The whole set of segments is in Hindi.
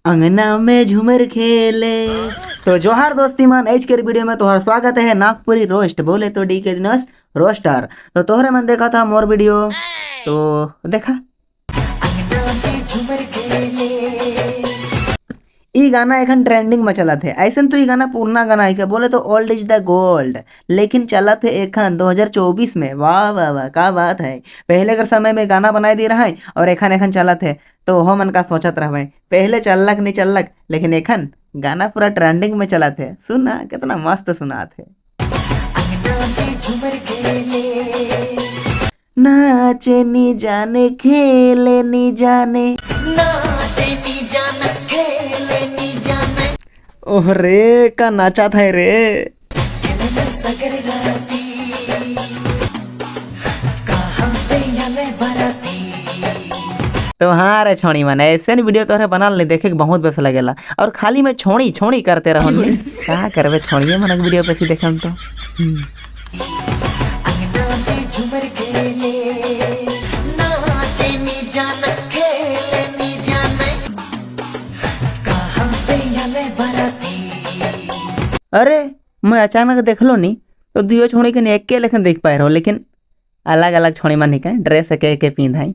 अंगना में झूमर खेले। तो जोहार दोस्ती मान एच के वीडियो में तोहर स्वागत है। नागपुरी रोस्ट बोले तो डी के दिनस रोस्टर। तो तोहरे मन देखा था मोर वीडियो तो देखा ई गाना एखन ट्रेंडिंग में चला थे। ऐसा तो ये गाना पुराना गाना है क्या बोले तो ओल्ड इज द गोल्ड, लेकिन चला थे एखन 2024 में। वाह वाह वाह क्या बात है। पहले कर समय में गाना बनाई दे रहा है और एखन एखन चला थे तो हो मन का सोचत रहे पहले चलक नहीं चलक, लेकिन एखन गाना पूरा ट्रेंडिंग में चला थे। सुना कितना मस्त सुना थे। नाचे नी जाने खेले नी जाने, ओह रे का नाचा था रे। तो हाँ रे छोड़ी मन ऐसे नहीं वीडियो तोहरे बना ले देखे के बहुत बेस लगेला और खाली में छोड़ी छोड़ी करते रहो क्या करबे छोड़िए मन वीडियो पे सी देखे तो अरे मैं अचानक देख लो नहीं तो दियो छोड़ी के एक के लेखन देख पाए रहो, लेकिन अलग अलग छोड़ी मन निकाय ड्रेस के पींधाई।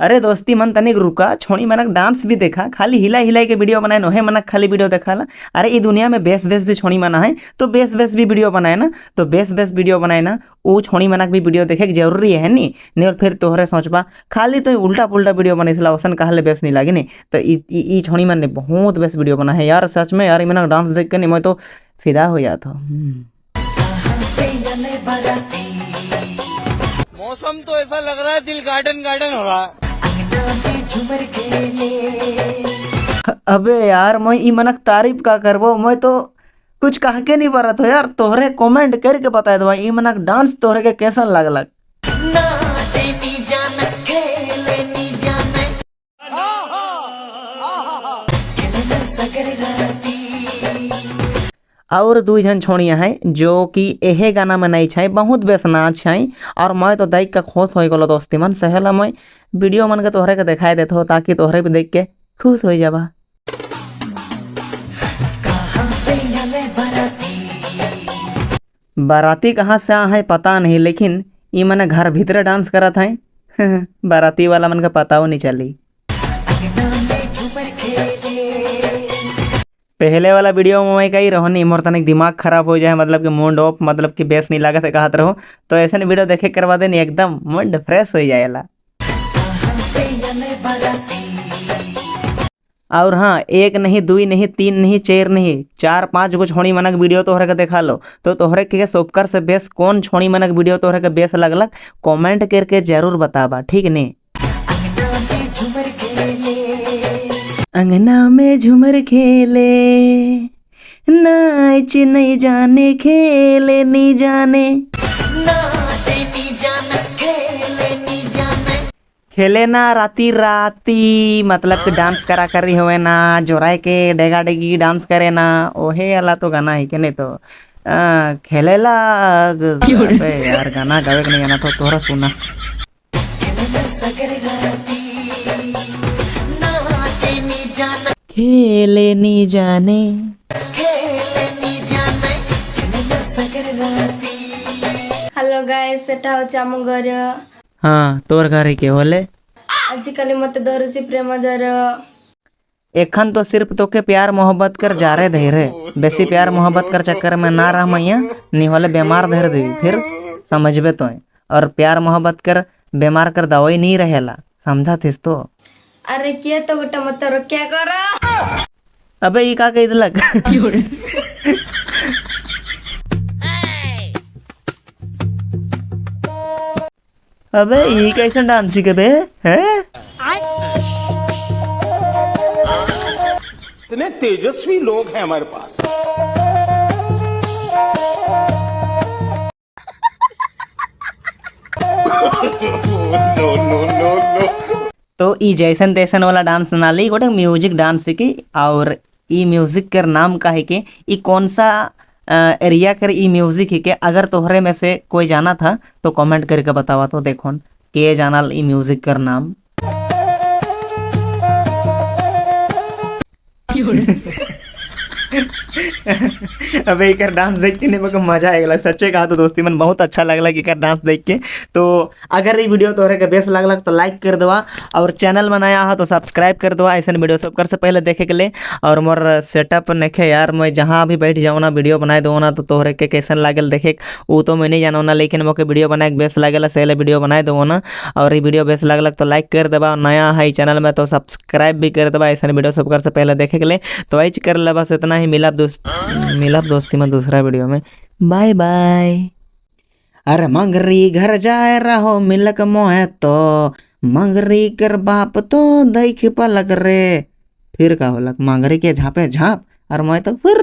अरे दोस्ती मन तनिक रुका, छोड़ी मनक डांस भी देखा, खाली हिलाई हिलाई के वीडियो बनाए नोहे मनक खाली वीडियो देखा ला। अरे ये दुनिया में बेस बेस भी छोड़ी मना है तो बेस बेस भी वीडियो बनाए ना, तो बेस बेस वीडियो बनाए ना वो छोड़ी मनक भी वीडियो देखे के जरूरी है नहीं और फिर तोहरे सोचबा खाली तो उल्टा पुल्टा वीडियो बने थी औसन कहले बेस नहीं लगे नहीं। तो ई छोड़ी मन ने बहुत बेस वीडियो बना है यार सच में यार। मनक डांस देख के नहीं मैं तो फिदा हो जाता। मौसम तो ऐसा लग रहा है दिल गार्डन गार्डन हो रहा है। अबे यार मैं ई मनक तारीफ का करबो, मैं तो कुछ कह के नहीं पारत हो यार। तोहरे कमेंट करके बता दो ई मनक डांस तोहरे के कैसन लगलक। और दू जन छोड़िया हैं जो कि एहे गाना में नहीं छाई बहुत बेस नाच छाई और मैं तो देख के खुश हो गलो दोस्ती मन। सहेला मैं वीडियो मन के तोहरे के दिखाई देते हो ताकि तोहरे भी देख के खुश हो जाबा। बाराती कहाँ से आ है पता नहीं, लेकिन ई मन घर भीतर डांस करत है बाराती वाला मन का पता नहीं चली। पहले वाला वीडियो में मैं कही रहो नहीं मोर तनिक दिमाग खराब हो जाए, मतलब कि मूड ऑफ, मतलब कि बेस नहीं लागत है कहत रहो, तो ऐसे नहीं वीडियो देखे करवा देनी एकदम मूड फ्रेश हो जाएला। और हाँ एक नहीं दुई नहीं तीन नहीं चार नहीं 4-5 गो छोड़ी मनक वीडियो तोहरे के देखा लो तो तोहरे के सबकर से बेस कौन छोड़ी मनक वीडियो तोहरे के बेस लगलक कमेंट करके जरूर बताबा, ठीक ने। अंगना में झूमर खेले, नाच नहीं जाने खेले नहीं जाने, खेले ना राती राती, मतलब कि डांस करा करी हुए ना जोराए के डेगा डेगी डांस करे ना ओहे अला तो गाना है कि नहीं तो खेलेला यार गाना गावे के नहीं गाना तो तोहरा सुना। खेले नी जाने, हेलो गाइस सेटा होचे आम घर। हाँ तोर घर के होले आजिकल मते धरुची प्रेम जर एखन तो सिर्फ तोके प्यार मोहब्बत कर जा रहे धैर्य, बेसी प्यार मोहब्बत कर चक्कर में ना रह मैया नहीं होले बीमार धर देवी फिर समझबे तो। और प्यार मोहब्बत कर बीमार कर दवाई नहीं रहेला समझा थिस तो। अरे किए तो गोटा मत रो क्या करा। अबे ई का कह दिलक अबे ई कैसे डांस सीखे बे हैं? इतने तेजस्वी लोग हैं हमारे पास। No no no no. तो ई जैसन तैसन वाला डांस ना ली गोटे म्यूजिक डांस सीखी और ई म्यूजिक कर नाम का है कि ई कौन सा एरिया कर ई म्यूजिक ही के अगर तोहरे में से कोई जाना था तो कमेंट करके बतावा तो देखो के जानल ई म्यूजिक कर नाम। अबे एकर डांस देख के नहीं मगर मजा आएगा सच्चे कहा तो दोस्ती मन बहुत अच्छा लगला कि एकर डांस देख के। तो अगर ये वीडियो तोहरे के बेस्ट लगला तो लाइक कर देवा और चैनल बनाया हो तो सब्सक्राइब कर देवा ऐसा वीडियो सब कर से पहले देखे के लिए। और मोर सेटअप नखे यार मैं जहाँ भी बैठ जाऊँ ना वीडियो बनाए दो ना तो तोहरे के कैसन लागल देखे वो तो मैं नहीं जानो ना, लेकिन मोके वीडियो बनाए बेस्ट लागेला सही वीडियो बनाए दो ना। और ये वीडियो बेस्ट लगलक तो लाइक कर देवा, नया है चैनल में तो सब्सक्राइब भी कर देवा ऐसा वीडियो सब कर से पहले देखे के लिए। तो ऐच कर ले बस इतना ही, मिलब दोस्ती में दूसरा वीडियो में। Bye bye. अरे मंगरी घर जाए रहो मिलक मोहे तो मंगरी कर बाप तो देख पलक रे। फिर का होलक मंगरी के झापे झाप और मैं तो फिर